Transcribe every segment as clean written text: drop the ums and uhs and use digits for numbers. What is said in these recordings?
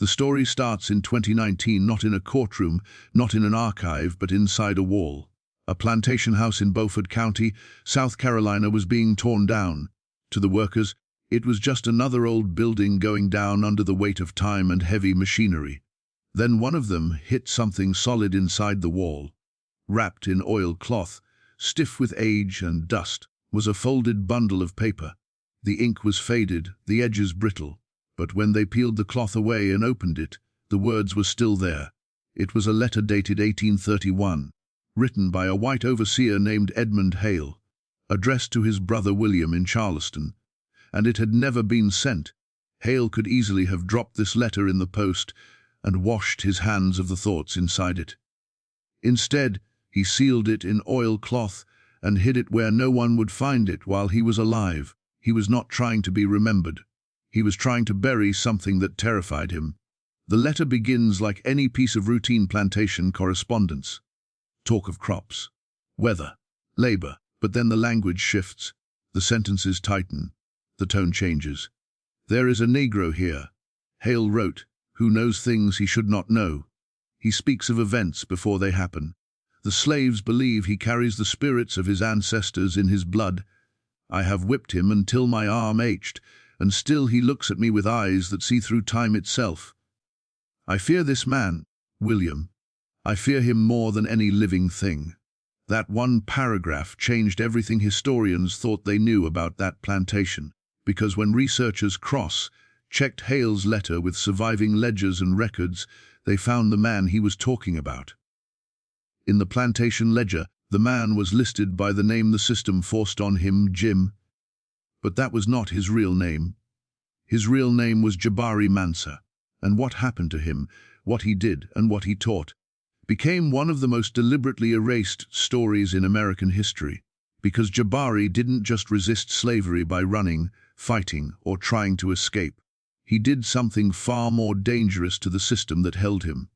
The story starts in 2019, not in a courtroom, not in an archive, but inside a wall. A plantation house in Beaufort County, South Carolina, was being torn down. To the workers, it was just another old building going down under the weight of time and heavy machinery. Then one of them hit something solid inside the wall. Wrapped in oilcloth, stiff with age and dust, was a folded bundle of paper. The ink was faded, the edges brittle, but when they peeled the cloth away and opened it, the words were still there. It was a letter dated 1831, written by a white overseer named Edmund Hale, addressed to his brother William in Charleston, and it had never been sent. Hale could easily have dropped this letter in the post and washed his hands of the thoughts inside it. Instead, he sealed it in oilcloth and hid it where no one would find it while he was alive. He was not trying to be remembered. He was trying to bury something that terrified him. The letter begins like any piece of routine plantation correspondence. Talk of crops, weather, labor, but then the language shifts, the sentences tighten, the tone changes. "There is a Negro here," Hale wrote, "who knows things he should not know. He speaks of events before they happen. The slaves believe he carries the spirits of his ancestors in his blood. I have whipped him until my arm ached, and still he looks at me with eyes that see through time itself. I fear this man, William. I fear him more than any living thing." That one paragraph changed everything historians thought they knew about that plantation, because when researchers checked Hale's letter with surviving ledgers and records, they found the man he was talking about. In the plantation ledger, the man was listed by the name the system forced on him, Jim. But that was not his real name. His real name was Jabari Mansa, and what happened to him, what he did and what he taught, became one of the most deliberately erased stories in American history, because Jabari didn't just resist slavery by running, fighting, or trying to escape. He did something far more dangerous to the system that held him.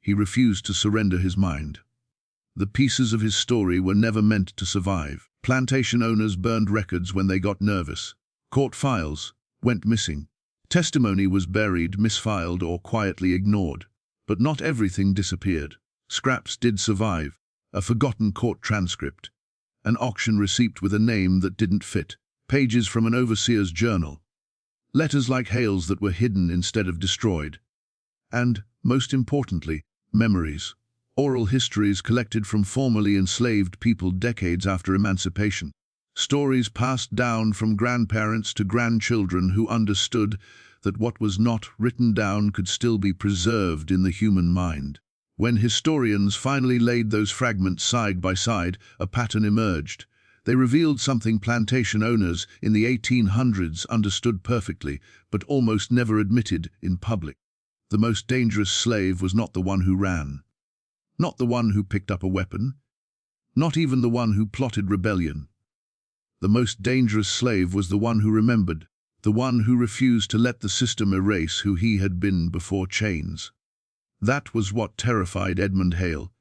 He refused to surrender his mind. The pieces of his story were never meant to survive. Plantation owners burned records when they got nervous. Court files went missing. Testimony was buried, misfiled, or quietly ignored. But not everything disappeared. Scraps did survive. A forgotten court transcript. An auction receipt with a name that didn't fit. Pages from an overseer's journal. Letters like Hale's that were hidden instead of destroyed. And, most importantly, memories. Oral histories collected from formerly enslaved people decades after emancipation. Stories passed down from grandparents to grandchildren who understood that what was not written down could still be preserved in the human mind. When historians finally laid those fragments side by side, a pattern emerged. They revealed something plantation owners in the 1800s understood perfectly, but almost never admitted in public. The most dangerous slave was not the one who ran. Not the one who picked up a weapon. Not even the one who plotted rebellion. The most dangerous slave was the one who remembered, the one who refused to let the system erase who he had been before chains. That was what terrified Edmund Hale.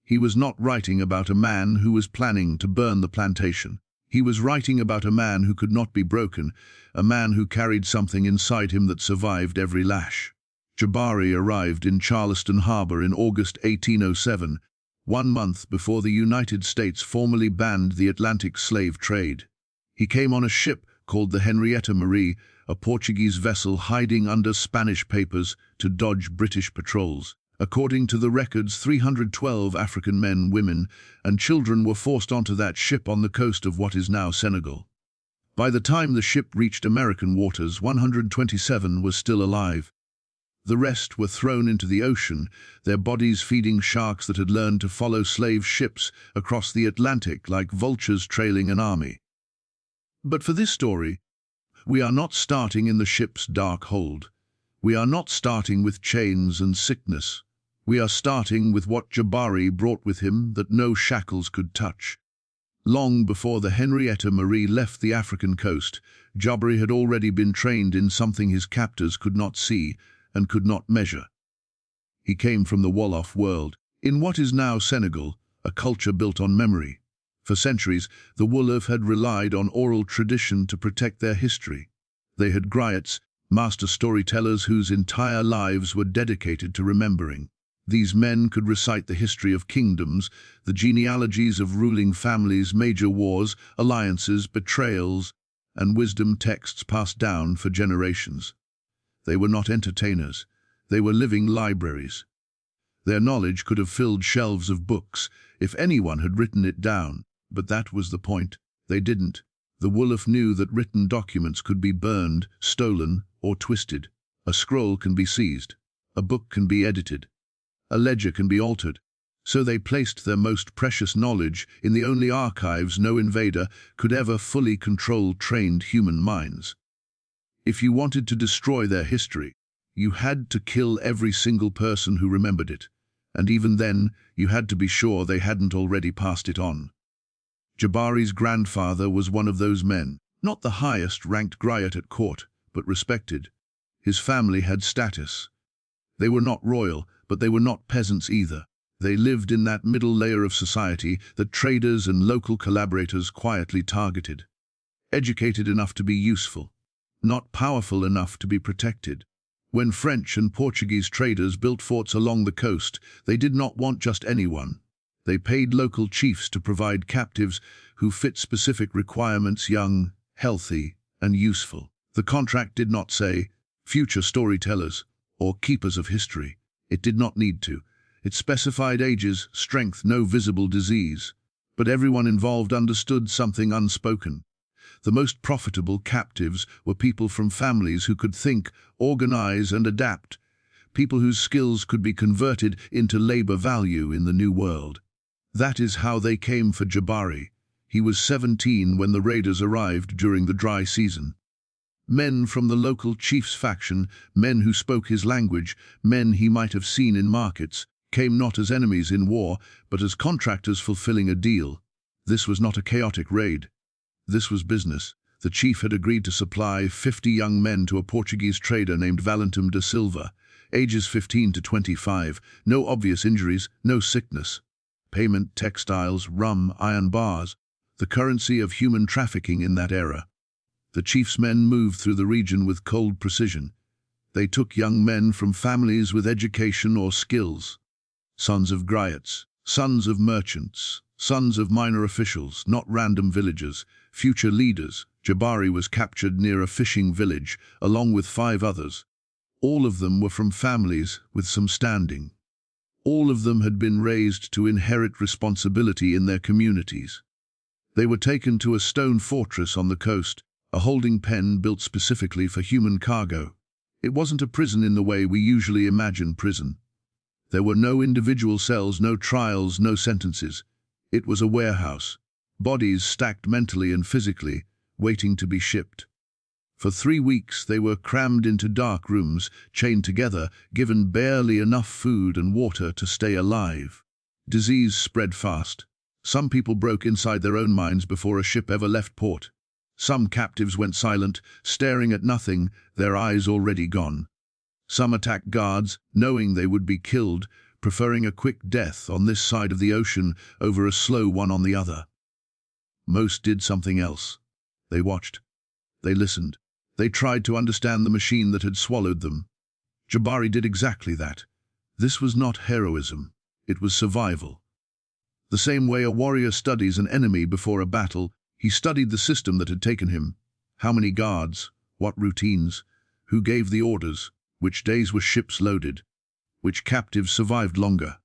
He was not writing about a man who was planning to burn the plantation. He was writing about a man who could not be broken, a man who carried something inside him that survived every lash. Jabari arrived in Charleston Harbor in August 1807, 1 month before the United States formally banned the Atlantic slave trade. He came on a ship called the Henrietta Marie, a Portuguese vessel hiding under Spanish papers to dodge British patrols. According to the records, 312 African men, women, and children were forced onto that ship on the coast of what is now Senegal. By the time the ship reached American waters, 127 were still alive. The rest were thrown into the ocean, their bodies feeding sharks that had learned to follow slave ships across the Atlantic like vultures trailing an army. But for this story, we are not starting in the ship's dark hold. We are not starting with chains and sickness. We are starting with what Jabari brought with him that no shackles could touch. Long before the Henrietta Marie left the African coast, Jabari had already been trained in something his captors could not see and could not measure. He came from the Wolof world, in what is now Senegal, a culture built on memory. For centuries, the Wolof had relied on oral tradition to protect their history. They had griots, master storytellers whose entire lives were dedicated to remembering. These men could recite the history of kingdoms, the genealogies of ruling families, major wars, alliances, betrayals, and wisdom texts passed down for generations. They were not entertainers. They were living libraries. Their knowledge could have filled shelves of books if anyone had written it down, but that was the point. They didn't. The Wolf knew that written documents could be burned, stolen, or twisted. A scroll can be seized. A book can be edited. A ledger can be altered. So they placed their most precious knowledge in the only archives no invader could ever fully control trained human minds. If you wanted to destroy their history, you had to kill every single person who remembered it, and even then, you had to be sure they hadn't already passed it on. Jabari's grandfather was one of those men, not the highest-ranked griot at court, but respected. His family had status. They were not royal, but they were not peasants either. They lived in that middle layer of society that traders and local collaborators quietly targeted. Educated enough to be useful, not powerful enough to be protected. When French and Portuguese traders built forts along the coast, they did not want just anyone. They paid local chiefs to provide captives who fit specific requirements: young, healthy, and useful. The contract did not say, future storytellers or keepers of history. It did not need to. It specified ages, strength, no visible disease. But everyone involved understood something unspoken. The most profitable captives were people from families who could think, organize, and adapt. People whose skills could be converted into labor value in the new world. That is how they came for Jabari. He was 17 when the raiders arrived during the dry season. Men from the local chief's faction, men who spoke his language, men he might have seen in markets, came not as enemies in war, but as contractors fulfilling a deal. This was not a chaotic raid. This was business. The chief had agreed to supply 50 young men to a Portuguese trader named Valentim da Silva, ages 15 to 25, no obvious injuries, no sickness. Payment: textiles, rum, iron bars, the currency of human trafficking in that era. The chief's men moved through the region with cold precision. They took young men from families with education or skills. Sons of griots, sons of merchants, sons of minor officials, not random villagers, future leaders. Jabari was captured near a fishing village, along with 5 others. All of them were from families with some standing. All of them had been raised to inherit responsibility in their communities. They were taken to a stone fortress on the coast, a holding pen built specifically for human cargo. It wasn't a prison in the way we usually imagine prison. There were no individual cells, no trials, no sentences. It was a warehouse, bodies stacked mentally and physically, waiting to be shipped. For 3 weeks they were crammed into dark rooms, chained together, given barely enough food and water to stay alive. Disease spread fast. Some people broke inside their own minds before a ship ever left port. Some captives went silent, staring at nothing, their eyes already gone. Some attacked guards, knowing they would be killed, preferring a quick death on this side of the ocean over a slow one on the other. Most did something else. They watched. They listened. They tried to understand the machine that had swallowed them. Jabari did exactly that. This was not heroism. It was survival. The same way a warrior studies an enemy before a battle, he studied the system that had taken him. How many guards? What routines? Who gave the orders? Which days were ships loaded? Which captives survived longer?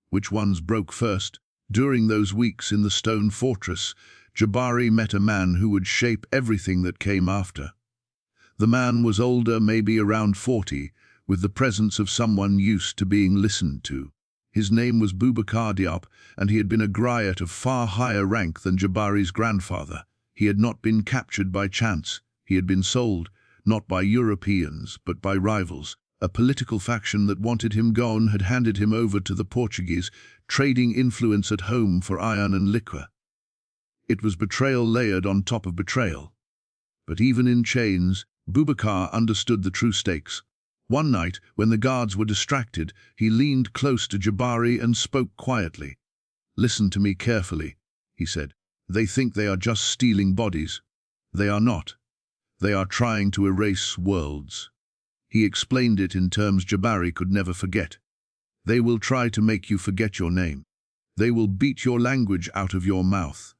Which ones broke first? During those weeks in the stone fortress, Jabari met a man who would shape everything that came after. The man was older, maybe around 40, with the presence of someone used to being listened to. His name was Boubacar Diop, and he had been a griot of far higher rank than Jabari's grandfather. He had not been captured by chance. He had been sold, not by Europeans, but by rivals. A political faction that wanted him gone had handed him over to the Portuguese, trading influence at home for iron and liquor. It was betrayal layered on top of betrayal. But even in chains, Boubacar understood the true stakes. One night, when the guards were distracted, he leaned close to Jabari and spoke quietly. "Listen to me carefully," he said. "They think they are just stealing bodies. They are not. They are trying to erase worlds. He explained it in terms Jabari could never forget. They will try to make you forget your name. They will beat your language out of your mouth.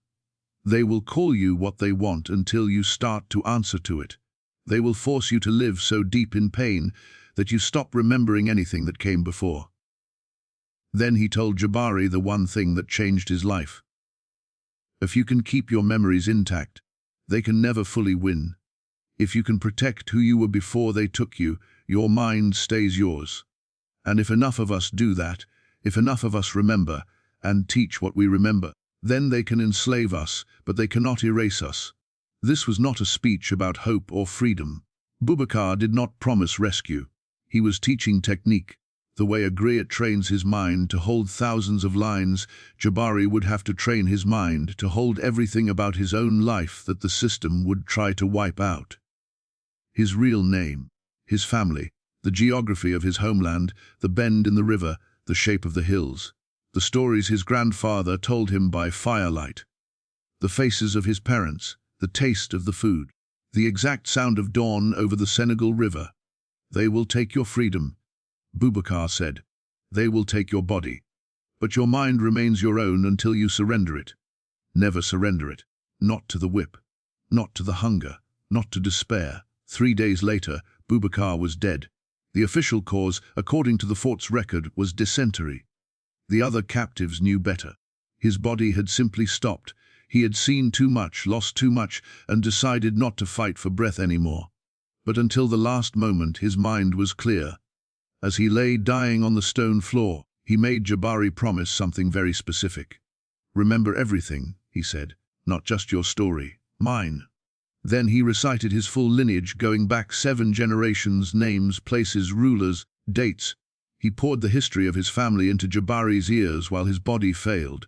They will call you what they want until you start to answer to it. They will force you to live so deep in pain that you stop remembering anything that came before. Then he told Jabari the one thing that changed his life. If you can keep your memories intact, they can never fully win. If you can protect who you were before they took you, your mind stays yours. And if enough of us do that, if enough of us remember and teach what we remember, then they can enslave us, but they cannot erase us. This was not a speech about hope or freedom. Boubacar did not promise rescue. He was teaching technique. The way a griot trains his mind to hold thousands of lines, Jabari would have to train his mind to hold everything about his own life that the system would try to wipe out. His real name, his family, the geography of his homeland, the bend in the river, the shape of the hills, the stories his grandfather told him by firelight, the faces of his parents, the taste of the food, the exact sound of dawn over the Senegal River. They will take your freedom, Boubacar said. They will take your body. But your mind remains your own until you surrender it. Never surrender it. Not to the whip. Not to the hunger. Not to despair. 3 days later, Boubacar was dead. The official cause, according to the fort's record, was dysentery. The other captives knew better. His body had simply stopped. He had seen too much, lost too much, and decided not to fight for breath anymore. But until the last moment, his mind was clear. As he lay dying on the stone floor, he made Jabari promise something very specific. "Remember everything," he said, "not just your story, mine." Then he recited his full lineage, going back 7 generations, names, places, rulers, dates. He poured the history of his family into Jabari's ears while his body failed.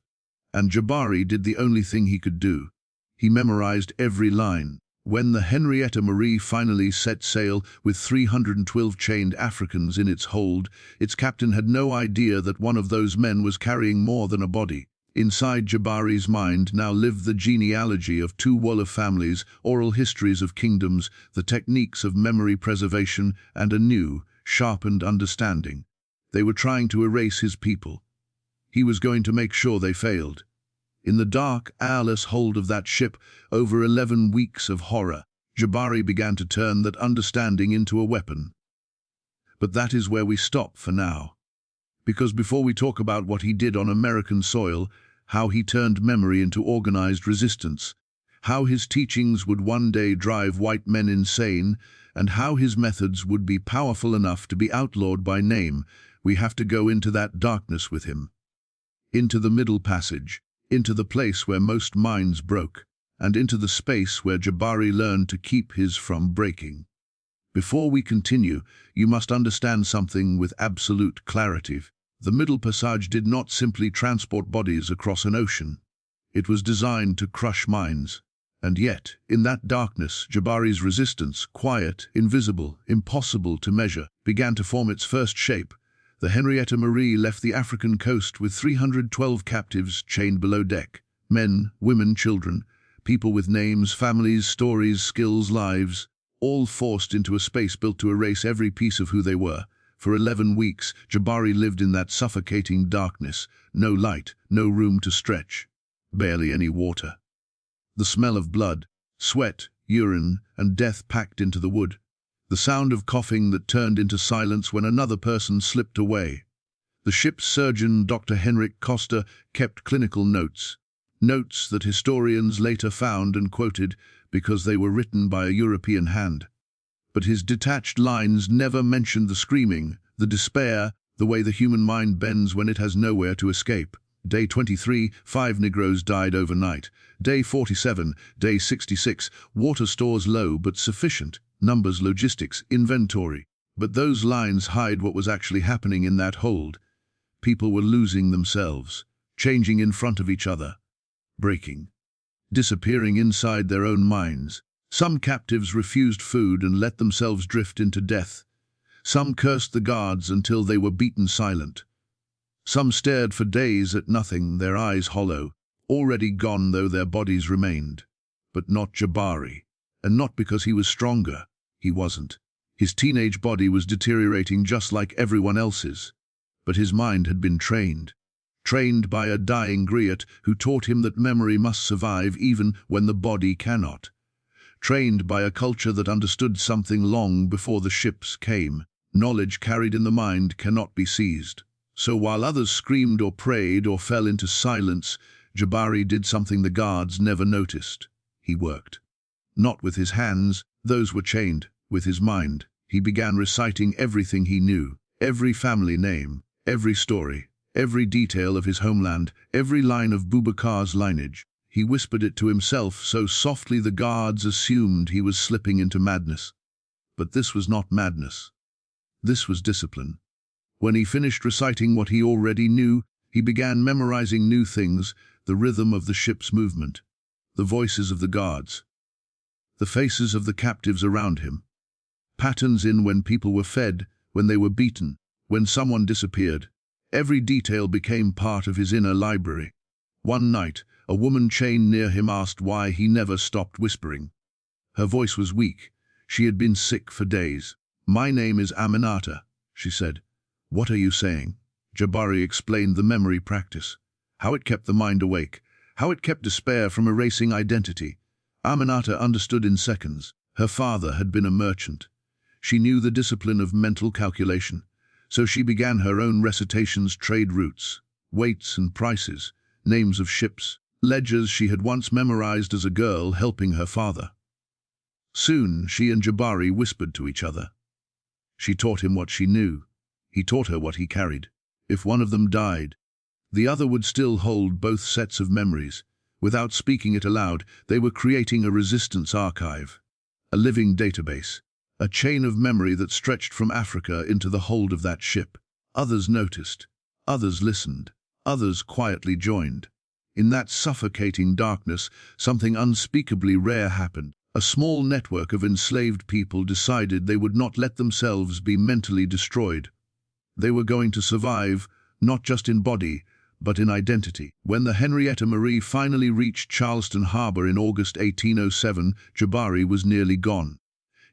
And Jabari did the only thing he could do. He memorized every line. When the Henrietta Marie finally set sail with 312 chained Africans in its hold, its captain had no idea that one of those men was carrying more than a body. Inside Jabari's mind now lived the genealogy of 2 Wolof families, oral histories of kingdoms, the techniques of memory preservation, and a new, sharpened understanding. They were trying to erase his people. He was going to make sure they failed. In the dark, airless hold of that ship, over 11 weeks of horror, Jabari began to turn that understanding into a weapon. But that is where we stop for now. Because before we talk about what he did on American soil, how he turned memory into organized resistance, how his teachings would one day drive white men insane, and how his methods would be powerful enough to be outlawed by name, we have to go into that darkness with him. Into the middle passage, into the place where most minds broke, and into the space where Jabari learned to keep his from breaking. Before we continue, you must understand something with absolute clarity. The middle passage did not simply transport bodies across an ocean. It was designed to crush minds. And yet, in that darkness, Jabari's resistance, quiet, invisible, impossible to measure, began to form its first shape. The Henrietta Marie left the African coast with 312 captives chained below deck. Men, women, children, people with names, families, stories, skills, lives, all forced into a space built to erase every piece of who they were. For 11 weeks, Jabari lived in that suffocating darkness. No light, no room to stretch. Barely any water. The smell of blood, sweat, urine, and death packed into the wood. The sound of coughing that turned into silence when another person slipped away. The ship's surgeon, Dr. Henrik Costa, kept clinical notes. Notes that historians later found and quoted because they were written by a European hand. But his detached lines never mentioned the screaming, the despair, the way the human mind bends when it has nowhere to escape. Day 23, 5 Negroes died overnight. Day 47, day 66, water stores low but sufficient. Numbers, logistics, inventory. But those lines hide what was actually happening in that hold. People were losing themselves, changing in front of each other, breaking, disappearing inside their own minds. Some captives refused food and let themselves drift into death. Some cursed the guards until they were beaten silent. Some stared for days at nothing, their eyes hollow, already gone though their bodies remained. But not Jabari, and not because he was stronger. He wasn't. His teenage body was deteriorating just like everyone else's. But his mind had been trained. Trained by a dying griot who taught him that memory must survive even when the body cannot. Trained by a culture that understood something long before the ships came. Knowledge carried in the mind cannot be seized. So while others screamed or prayed or fell into silence, Jabari did something the guards never noticed. He worked. Not with his hands, those were chained, with his mind. He began reciting everything he knew, every family name, every story, every detail of his homeland, every line of Boubacar's lineage. He whispered it to himself so softly the guards assumed he was slipping into madness. But this was not madness. This was discipline. When he finished reciting what he already knew, he began memorizing new things, the rhythm of the ship's movement, the voices of the guards, the faces of the captives around him, patterns in when people were fed, when they were beaten, when someone disappeared. Every detail became part of his inner library. One night, a woman chained near him asked why he never stopped whispering. Her voice was weak. She had been sick for days. "My name is Aminata," she said. "What are you saying?" Jabari explained the memory practice, how it kept the mind awake, how it kept despair from erasing identity. Aminata understood in seconds. Her father had been a merchant. She knew the discipline of mental calculation, so she began her own recitations, trade routes, weights and prices, names of ships, ledgers she had once memorized as a girl helping her father. Soon she and Jabari whispered to each other. She taught him what she knew. He taught her what he carried. If one of them died, the other would still hold both sets of memories. Without speaking it aloud, they were creating a resistance archive, a living database, a chain of memory that stretched from Africa into the hold of that ship. Others noticed, others listened, others quietly joined. In that suffocating darkness, something unspeakably rare happened. A small network of enslaved people decided they would not let themselves be mentally destroyed. They were going to survive, not just in body, but in identity. When the Henrietta Marie finally reached Charleston Harbor in August 1807, Jabari was nearly gone.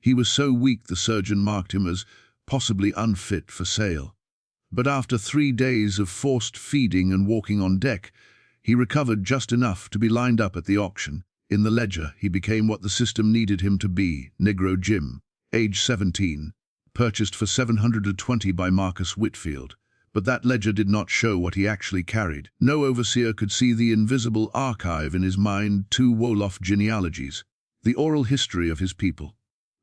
He was so weak the surgeon marked him as possibly unfit for sail. But after 3 days of forced feeding and walking on deck, he recovered just enough to be lined up at the auction. In the ledger, he became what the system needed him to be, Negro Jim, age 17, purchased for $720 by Marcus Whitfield. But that ledger did not show what he actually carried. No overseer could see the invisible archive in his mind, 2 Wolof genealogies, the oral history of his people,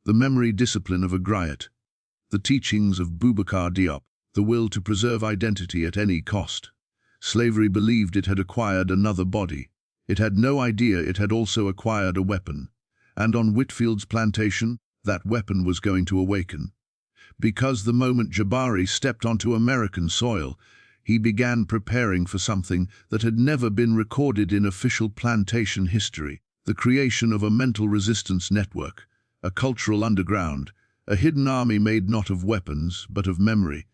the memory discipline of a griot, the teachings of Boubacar Diop, the will to preserve identity at any cost. Slavery believed it had acquired another body. It had no idea it had also acquired a weapon. And on Whitfield's plantation, that weapon was going to awaken. Because the moment Jabari stepped onto American soil, he began preparing for something that had never been recorded in official plantation history, the creation of a mental resistance network, a cultural underground, a hidden army made not of weapons, but of memory.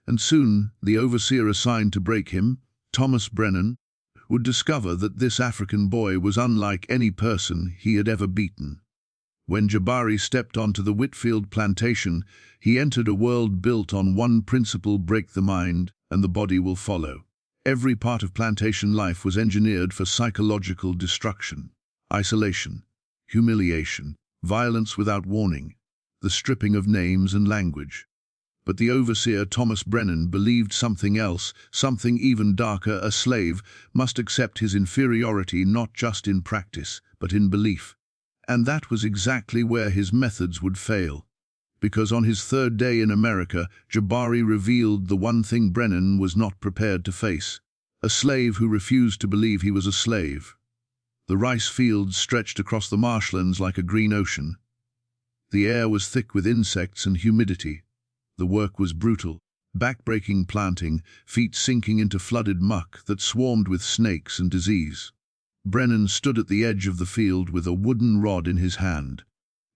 And soon, the overseer assigned to break him, Thomas Brennan, would discover that this African boy was unlike any person he had ever beaten. When Jabari stepped onto the Whitfield plantation, he entered a world built on one principle: break the mind, and the body will follow. Every part of plantation life was engineered for psychological destruction, isolation, humiliation, violence without warning, the stripping of names and language. But the overseer, Thomas Brennan, believed something else, something even darker. A slave must accept his inferiority not just in practice, but in belief. And that was exactly where his methods would fail. Because on his 3rd day in America, Jabari revealed the one thing Brennan was not prepared to face: a slave who refused to believe he was a slave. The rice fields stretched across the marshlands like a green ocean. The air was thick with insects and humidity. The work was brutal, back-breaking planting, feet sinking into flooded muck that swarmed with snakes and disease. Brennan stood at the edge of the field with a wooden rod in his hand.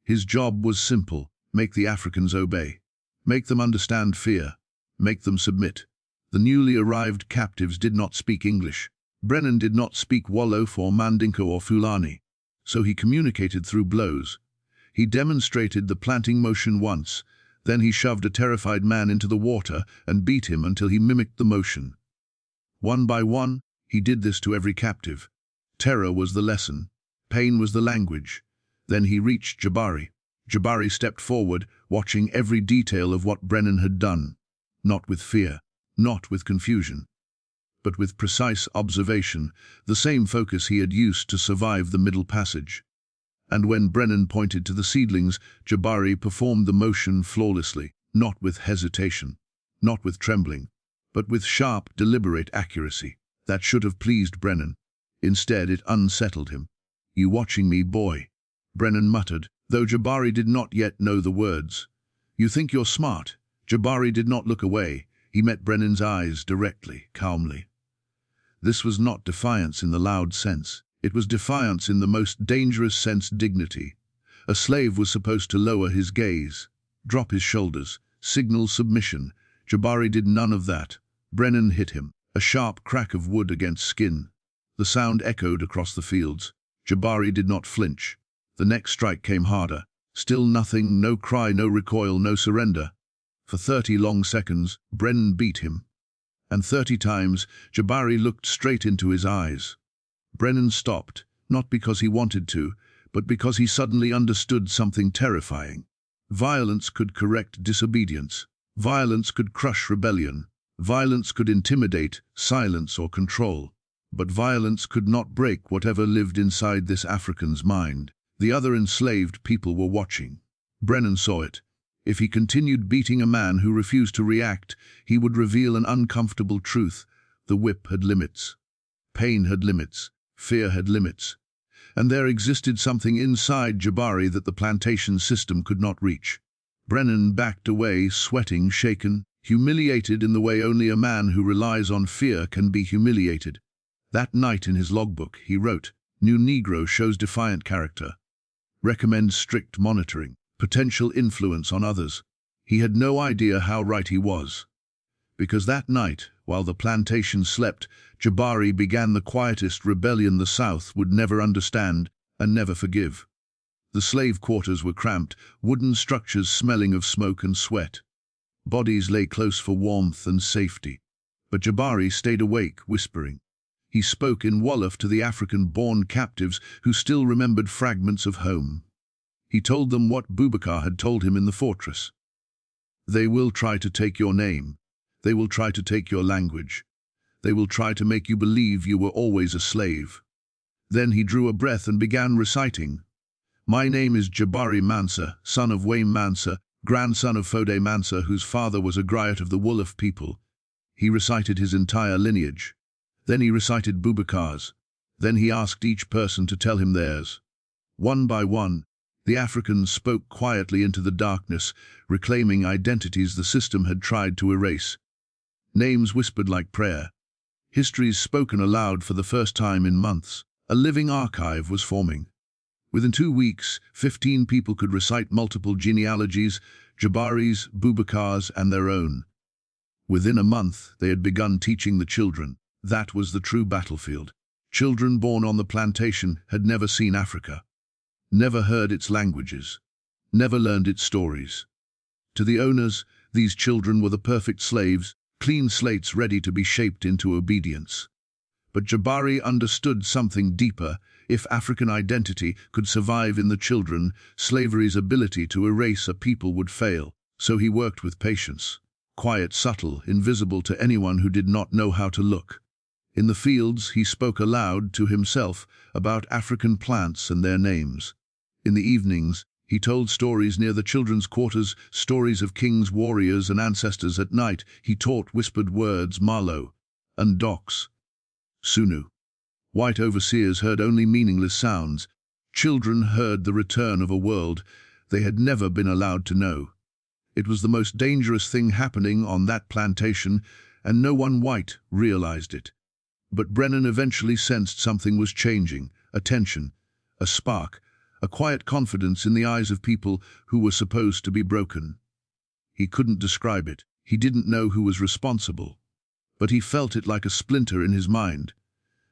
His job was simple: make the Africans obey. Make them understand fear. Make them submit. The newly arrived captives did not speak English. Brennan did not speak Wolof or Mandinka or Fulani, so he communicated through blows. He demonstrated the planting motion once, Then he shoved a terrified man into the water and beat him until he mimicked the motion. One by one, he did this to every captive. Terror was the lesson. Pain was the language. Then he reached Jabari. Jabari stepped forward, watching every detail of what Brennan had done. Not with fear, not with confusion, but with precise observation, the same focus he had used to survive the Middle Passage. And when Brennan pointed to the seedlings, Jabari performed the motion flawlessly, not with hesitation, not with trembling, but with sharp, deliberate accuracy. That should have pleased Brennan. Instead, it unsettled him. "You watching me, boy?" Brennan muttered, though Jabari did not yet know the words. "You think you're smart?" Jabari did not look away. He met Brennan's eyes directly, calmly. This was not defiance in the loud sense. It was defiance in the most dangerous sense, dignity. A slave was supposed to lower his gaze, drop his shoulders, signal submission. Jabari did none of that. Brennan hit him, a sharp crack of wood against skin. The sound echoed across the fields. Jabari did not flinch. The next strike came harder. Still nothing, no cry, no recoil, no surrender. For 30 long seconds, Brennan beat him. And 30 times, Jabari looked straight into his eyes. Brennan stopped, not because he wanted to, but because he suddenly understood something terrifying. Violence could correct disobedience. Violence could crush rebellion. Violence could intimidate, silence, or control. But violence could not break whatever lived inside this African's mind. The other enslaved people were watching. Brennan saw it. If he continued beating a man who refused to react, he would reveal an uncomfortable truth. The whip had limits. Pain had limits. Fear had limits. And there existed something inside Jabari that the plantation system could not reach. Brennan backed away, sweating, shaken, humiliated in the way only a man who relies on fear can be humiliated. That night in his logbook, he wrote, "New Negro shows defiant character. Recommends strict monitoring. Potential influence on others." He had no idea how right he was. Because that night, while the plantation slept, Jabari began the quietest rebellion the South would never understand and never forgive. The slave quarters were cramped, wooden structures smelling of smoke and sweat. Bodies lay close for warmth and safety. But Jabari stayed awake, whispering. He spoke in Wolof to the African-born captives who still remembered fragments of home. He told them what Boubacar had told him in the fortress. "They will try to take your name. They will try to take your language. They will try to make you believe you were always a slave." Then he drew a breath and began reciting. "My name is Jabari Mansa, son of Wayne Mansa, grandson of Fode Mansa, whose father was a griot of the Wolof people." He recited his entire lineage. Then he recited Boubacar's. Then he asked each person to tell him theirs. One by one, the Africans spoke quietly into the darkness, reclaiming identities the system had tried to erase. Names whispered like prayer. Histories spoken aloud for the first time in months. A living archive was forming. Within 2 weeks, 15 people could recite multiple genealogies, Jabari's, Boubacar's, and their own. Within a month, they had begun teaching the children. That was the true battlefield. Children born on the plantation had never seen Africa, never heard its languages, never learned its stories. To the owners, these children were the perfect slaves, clean slates ready to be shaped into obedience. But Jabari understood something deeper. If African identity could survive in the children, slavery's ability to erase a people would fail. So he worked with patience. Quiet, subtle, invisible to anyone who did not know how to look. In the fields, he spoke aloud to himself about African plants and their names. In the evenings, he told stories near the children's quarters, stories of kings, warriors, and ancestors. At night, he taught whispered words, Malo, and Docs, Sunu. White overseers heard only meaningless sounds. Children heard the return of a world they had never been allowed to know. It was the most dangerous thing happening on that plantation, and no one white realized it. But Brennan eventually sensed something was changing, a tension, a spark, a quiet confidence in the eyes of people who were supposed to be broken. He couldn't describe it. He didn't know who was responsible. But he felt it like a splinter in his mind.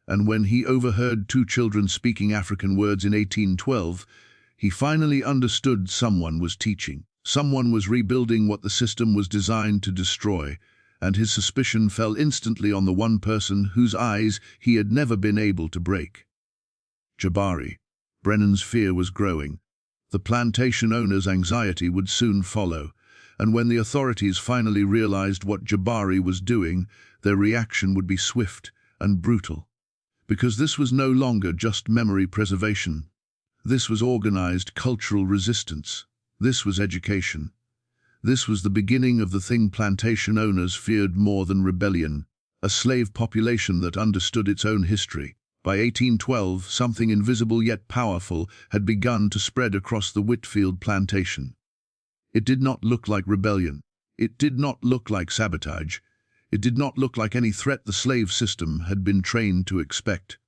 And when he overheard 2 children speaking African words in 1812, he finally understood someone was teaching. Someone was rebuilding what the system was designed to destroy, and his suspicion fell instantly on the one person whose eyes he had never been able to break. Jabari. Brennan's fear was growing. The plantation owner's anxiety would soon follow, and when the authorities finally realized what Jabari was doing, their reaction would be swift and brutal. Because this was no longer just memory preservation. This was organized cultural resistance. This was education. This was the beginning of the thing plantation owners feared more than rebellion, a slave population that understood its own history. By 1812, something invisible yet powerful had begun to spread across the Whitfield plantation. It did not look like rebellion. It did not look like sabotage. It did not look like any threat the slave system had been trained to expect.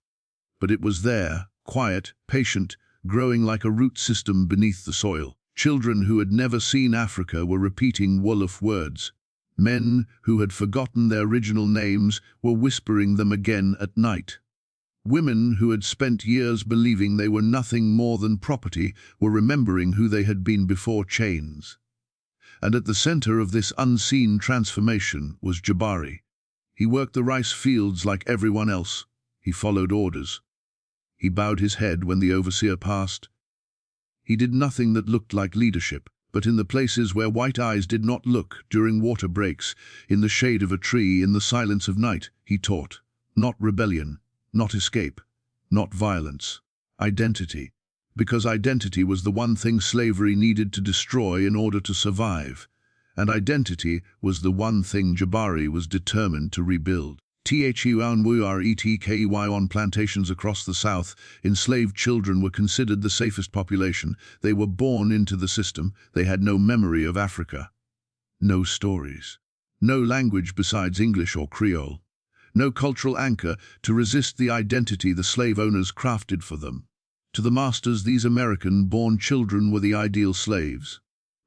But it was there, quiet, patient, growing like a root system beneath the soil. Children who had never seen Africa were repeating Wolof words. Men who had forgotten their original names were whispering them again at night. Women who had spent years believing they were nothing more than property were remembering who they had been before chains. And at the center of this unseen transformation was Jabari. He worked the rice fields like everyone else. He followed orders. He bowed his head when the overseer passed. He did nothing that looked like leadership, but in the places where white eyes did not look, during water breaks, in the shade of a tree, in the silence of night, he taught. Not rebellion, not escape, not violence. Identity. Because identity was the one thing slavery needed to destroy in order to survive. And identity was the one thing Jabari was determined to rebuild. On plantations across the South, enslaved children were considered the safest population. They were born into the system. They had no memory of Africa. No stories. No language besides English or Creole. No cultural anchor to resist the identity the slave owners crafted for them. To the masters, these American-born children were the ideal slaves.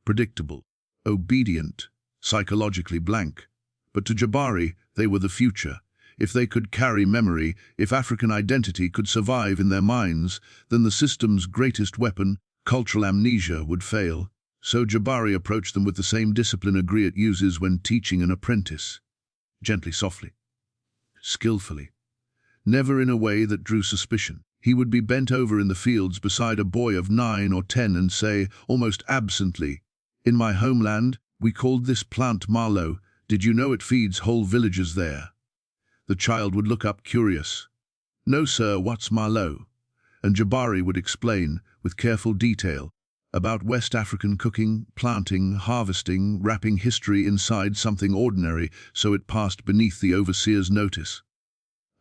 Predictable, obedient, psychologically blank. But to Jabari, they were the future. If they could carry memory, if African identity could survive in their minds, then the system's greatest weapon, cultural amnesia, would fail. So Jabari approached them with the same discipline a griot uses when teaching an apprentice. Gently, softly, skillfully. Never in a way that drew suspicion. He would be bent over in the fields beside a boy of 9 or 10 and say, almost absently, "In my homeland, we called this plant mallow. Did you know it feeds whole villages there?" The child would look up curious. "No, sir, what's mallow?" And Jabari would explain, with careful detail, about West African cooking, planting, harvesting, wrapping history inside something ordinary so it passed beneath the overseer's notice.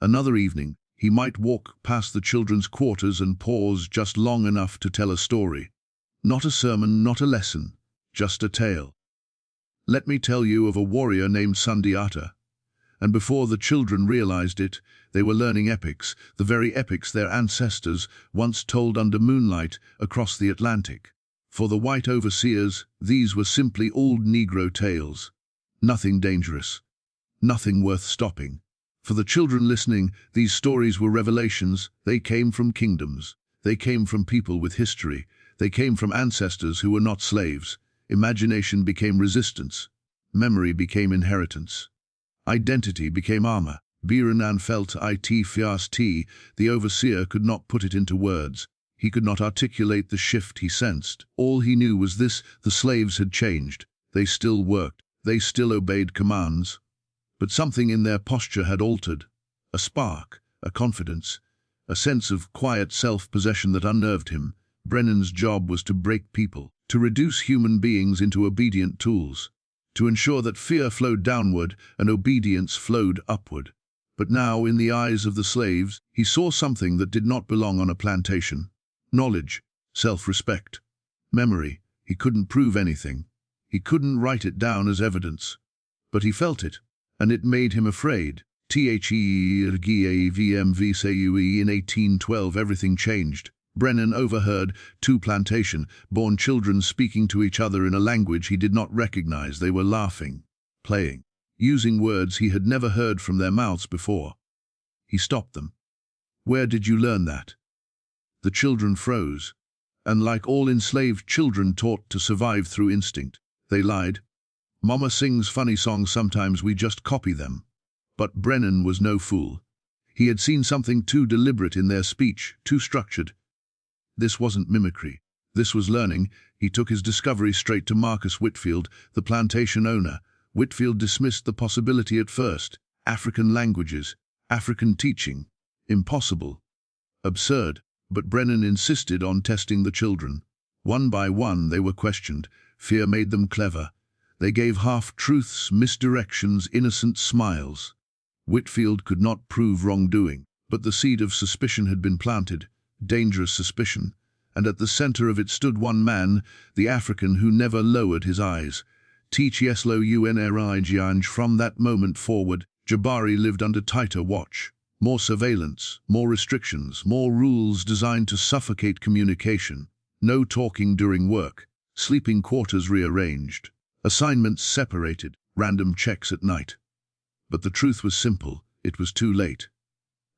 Another evening, he might walk past the children's quarters and pause just long enough to tell a story. Not a sermon, not a lesson, just a tale. "Let me tell you of a warrior named Sundiata." And before the children realized it, they were learning epics, the very epics their ancestors once told under moonlight across the Atlantic. For the white overseers, these were simply old Negro tales. Nothing dangerous, nothing worth stopping. For the children listening, these stories were revelations. They came from kingdoms. They came from people with history. They came from ancestors who were not slaves. Imagination became resistance. Memory became inheritance. Identity became armor. Biranan felt it fast. The overseer could not put it into words. He could not articulate the shift he sensed. All he knew was this: the slaves had changed. They still worked. They still obeyed commands. But something in their posture had altered. A spark, a confidence, a sense of quiet self-possession that unnerved him. Brennan's job was to break people, to reduce human beings into obedient tools, to ensure that fear flowed downward and obedience flowed upward. But now, in the eyes of the slaves, he saw something that did not belong on a plantation. Knowledge, self-respect, memory. He couldn't prove anything. He couldn't write it down as evidence. But he felt it. And it made him afraid. In 1812, everything changed. Brennan overheard 2 plantation-born children speaking to each other in a language he did not recognize. They were laughing, playing, using words he had never heard from their mouths before. He stopped them. "Where did you learn that?" The children froze. And like all enslaved children taught to survive through instinct, they lied. Mama sings funny songs sometimes, we just copy them. But Brennan was no fool. He had seen something too deliberate in their speech, too structured. This wasn't mimicry. This was learning. He took his discovery straight to Marcus Whitfield, the plantation owner. Whitfield dismissed the possibility at first. African languages, African teaching. Impossible. Absurd. But Brennan insisted on testing the children. One by one they were questioned. Fear made them clever. They gave half-truths, misdirections, innocent smiles. Whitfield could not prove wrongdoing, but the seed of suspicion had been planted, dangerous suspicion, and at the center of it stood one man, the African who never lowered his eyes. Teach Yeslo Unavailable. From that moment forward, Jabari lived under tighter watch. More surveillance, more restrictions, more rules designed to suffocate communication. No talking during work, sleeping quarters rearranged, assignments separated, random checks at night. But the truth was simple, it was too late.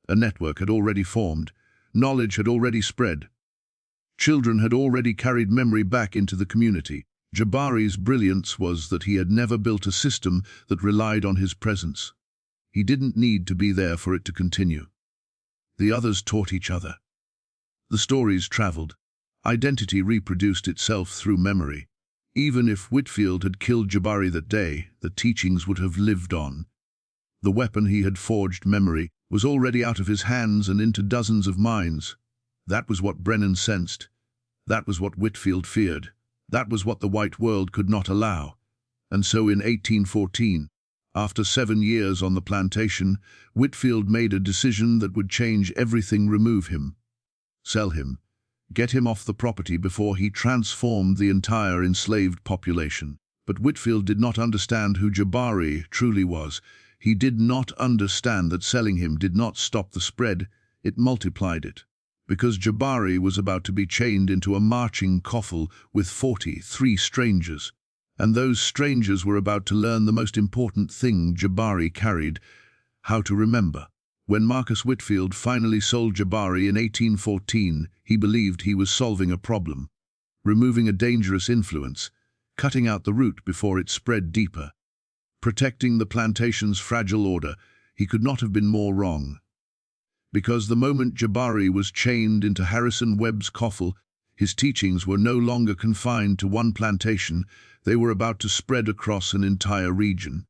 A network had already formed, knowledge had already spread. Children had already carried memory back into the community. Jabari's brilliance was that he had never built a system that relied on his presence. He didn't need to be there for it to continue. The others taught each other. The stories traveled. Identity reproduced itself through memory. Even if Whitfield had killed Jabari that day, the teachings would have lived on. The weapon he had forged, memory, was already out of his hands and into dozens of minds. That was what Brennan sensed. That was what Whitfield feared. That was what the white world could not allow. And so in 1814, after 7 years on the plantation, Whitfield made a decision that would change everything. Remove him. Sell him. Get him off the property before he transformed the entire enslaved population. But Whitfield did not understand who Jabari truly was. He did not understand that selling him did not stop the spread, it multiplied it. Because Jabari was about to be chained into a marching coffle with 43 strangers. And those strangers were about to learn the most important thing Jabari carried, how to remember. When Marcus Whitfield finally sold Jabari in 1814, he believed he was solving a problem, removing a dangerous influence, cutting out the root before it spread deeper, protecting the plantation's fragile order. He could not have been more wrong. Because the moment Jabari was chained into Harrison Webb's coffle, his teachings were no longer confined to one plantation. They were about to spread across an entire region.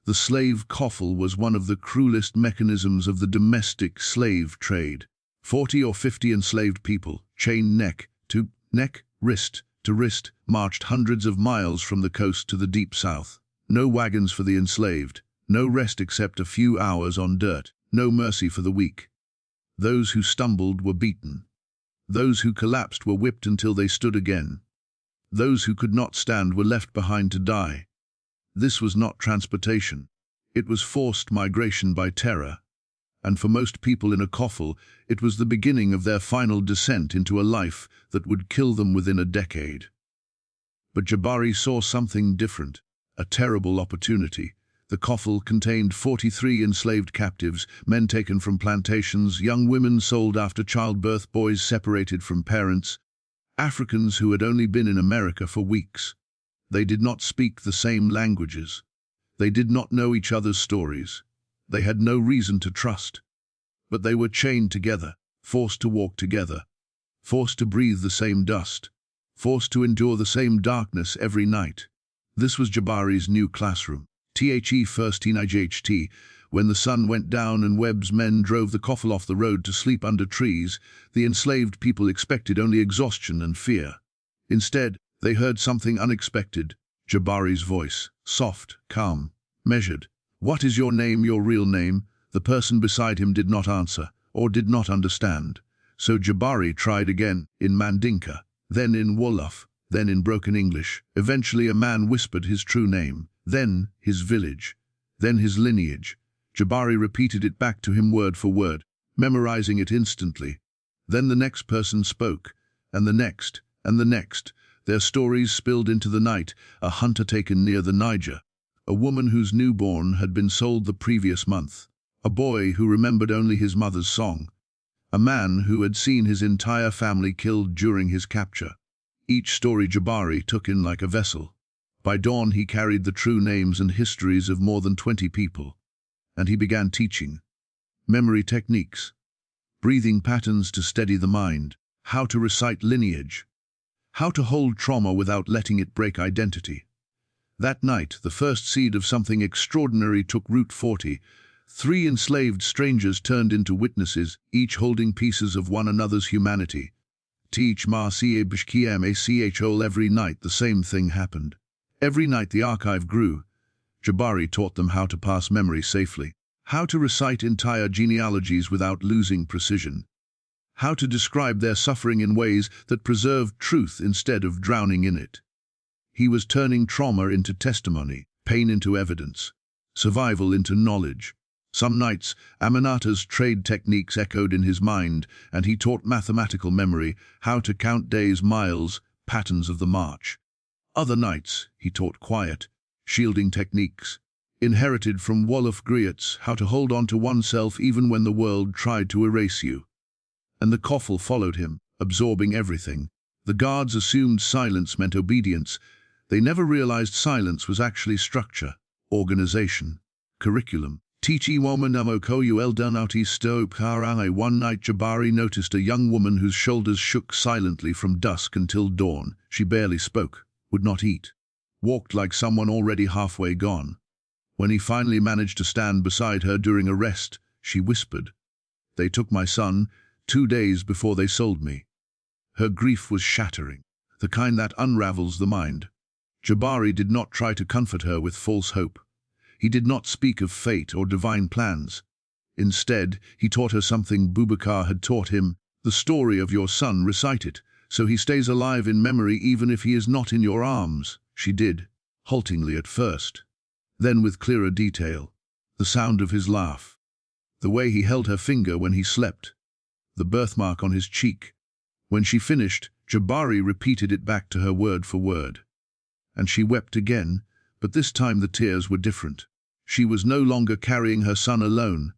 The slave coffle was one of the cruelest mechanisms of the domestic slave trade. 40 or 50 enslaved people, chained neck to neck, wrist to wrist, marched hundreds of miles from the coast to the deep south. No wagons for the enslaved, no rest except a few hours on dirt, no mercy for the weak. Those who stumbled were beaten. Those who collapsed were whipped until they stood again. Those who could not stand were left behind to die. This was not transportation. It was forced migration by terror. And for most people in a coffle, it was the beginning of their final descent into a life that would kill them within a decade. But Jabari saw something different, a terrible opportunity. The coffle contained 43 enslaved captives, men taken from plantations, young women sold after childbirth, boys separated from parents, Africans who had only been in America for weeks. They did not speak the same languages. They did not know each other's stories. They had no reason to trust. But they were chained together, forced to walk together, forced to breathe the same dust, forced to endure the same darkness every night. This was Jabari's new classroom. The first night, when the sun went down and Webb's men drove the coffle off the road to sleep under trees, the enslaved people expected only exhaustion and fear. Instead, they heard something unexpected. Jabari's voice, soft, calm, measured. "What is your name, your real name?" The person beside him did not answer, or did not understand. So Jabari tried again, in Mandinka, then in Wolof, then in broken English. Eventually a man whispered his true name, then his village, then his lineage. Jabari repeated it back to him word for word, memorizing it instantly. Then the next person spoke, and the next, and the next. Their stories spilled into the night. A hunter taken near the Niger, a woman whose newborn had been sold the previous month, a boy who remembered only his mother's song, a man who had seen his entire family killed during his capture. Each story Jabari took in like a vessel. By dawn he carried the true names and histories of more than 20 people, and he began teaching memory techniques, breathing patterns to steady the mind, how to recite lineage, how to hold trauma without letting it break identity. That night, the first seed of something extraordinary took root. 3 enslaved strangers turned into witnesses, each holding pieces of one another's humanity. Teach ma chol. Every night the same thing happened. Every night the archive grew. Jabari taught them how to pass memory safely, how to recite entire genealogies without losing precision, how to describe their suffering in ways that preserved truth instead of drowning in it. He was turning trauma into testimony, pain into evidence, survival into knowledge. Some nights, Aminata's trade techniques echoed in his mind, and he taught mathematical memory, how to count days, miles, patterns of the march. Other nights, he taught quiet, shielding techniques, inherited from Wolof griots, how to hold on to oneself even when the world tried to erase you. And the Koffel followed him, absorbing everything. The guards assumed silence meant obedience. They never realized silence was actually structure, organization, curriculum. One night Jabari noticed a young woman whose shoulders shook silently from dusk until dawn. She barely spoke, would not eat, walked like someone already halfway gone. When he finally managed to stand beside her during a rest, she whispered, "They took my son 2 days before they sold me." Her grief was shattering, the kind that unravels the mind. Jabari did not try to comfort her with false hope. He did not speak of fate or divine plans. Instead, he taught her something Boubacar had taught him: the story of your son, recite it, so he stays alive in memory even if he is not in your arms. She did, haltingly at first. Then with clearer detail, the sound of his laugh, the way he held her finger when he slept, the birthmark on his cheek. When she finished, Jabari repeated it back to her word for word. And she wept again, but this time the tears were different. She was no longer carrying her son alone.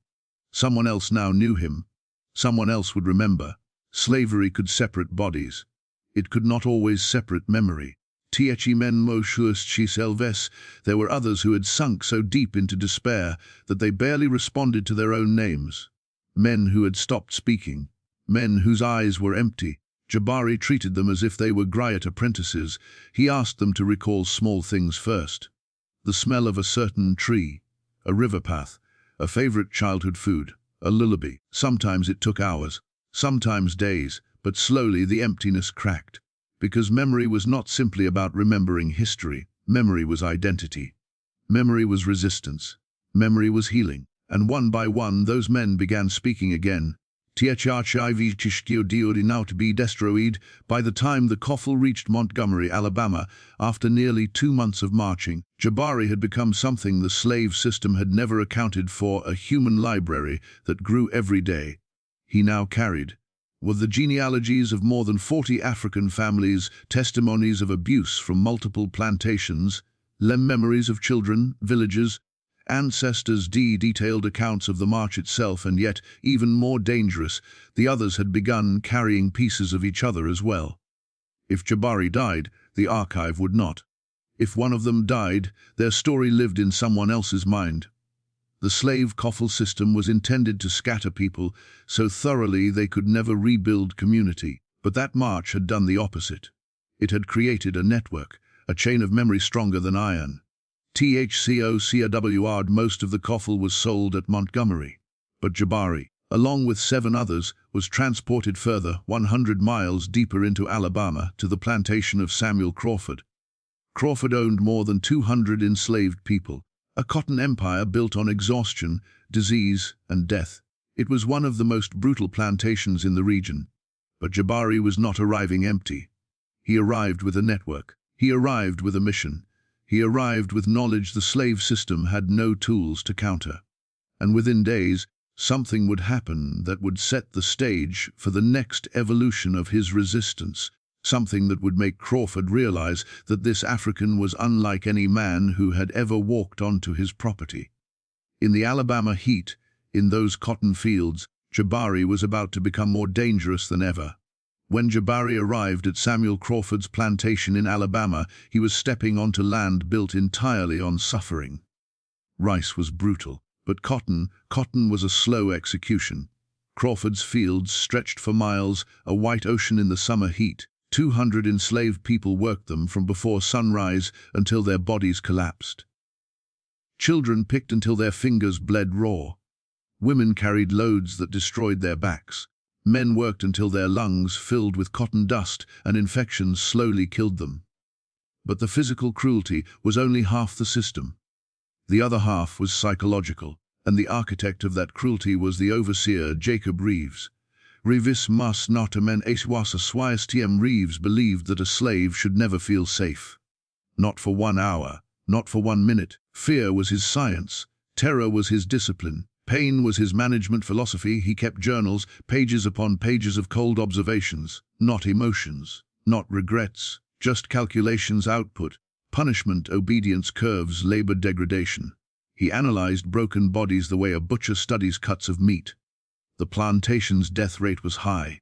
Someone else now knew him. Someone else would remember. Slavery could separate bodies. It could not always separate memory. There were others who had sunk so deep into despair that they barely responded to their own names. Men who had stopped speaking. Men whose eyes were empty. Jabari treated them as if they were griot apprentices. He asked them to recall small things first. The smell of a certain tree, a river path, a favorite childhood food, a lullaby. Sometimes it took hours, sometimes days, but slowly the emptiness cracked. Because memory was not simply about remembering history. Memory was identity. Memory was resistance. Memory was healing. And one by one those men began speaking again. By the time the Koffel reached Montgomery, Alabama, after nearly 2 months of marching, Jabari had become something the slave system had never accounted for: a human library that grew every day. He now carried were the genealogies of more than 40 African families, testimonies of abuse from multiple plantations, memories of children, villages, ancestors, detailed accounts of the march itself, and yet, even more dangerous, the others had begun carrying pieces of each other as well. If Jabari died, the archive would not. If one of them died, their story lived in someone else's mind. The slave Koffel system was intended to scatter people so thoroughly they could never rebuild community. But that march had done the opposite. It had created a network, a chain of memory stronger than iron. Most of the Koffel was sold at Montgomery. But Jabari, along with 7 others, was transported further, 100 miles deeper into Alabama, to the plantation of Samuel Crawford. Crawford owned more than 200 enslaved people. A cotton empire built on exhaustion, disease, and death. It was one of the most brutal plantations in the region. But Jabari was not arriving empty. He arrived with a network. He arrived with a mission. He arrived with knowledge the slave system had no tools to counter. And within days, something would happen that would set the stage for the next evolution of his resistance. Something that would make Crawford realize that this African was unlike any man who had ever walked onto his property. In the Alabama heat, in those cotton fields, Jabari was about to become more dangerous than ever. When Jabari arrived at Samuel Crawford's plantation in Alabama, he was stepping onto land built entirely on suffering. Rice was brutal, but cotton was a slow execution. Crawford's fields stretched for miles, a white ocean in the summer heat. 200 enslaved people worked them from before sunrise until their bodies collapsed. Children picked until their fingers bled raw. Women carried loads that destroyed their backs. Men worked until their lungs filled with cotton dust and infections slowly killed them. But the physical cruelty was only half the system. The other half was psychological, and the architect of that cruelty was the overseer Jacob Reeves. Reeves mas notamen aswasa swiastm. Reeves believed that a slave should never feel safe. Not for 1 hour, not for 1 minute. Fear was his science, terror was his discipline. Pain was his management philosophy. He kept journals, pages upon pages of cold observations, not emotions, not regrets, just calculations, output, punishment, obedience, curves, labor, degradation. He analyzed broken bodies the way a butcher studies cuts of meat. The plantation's death rate was high.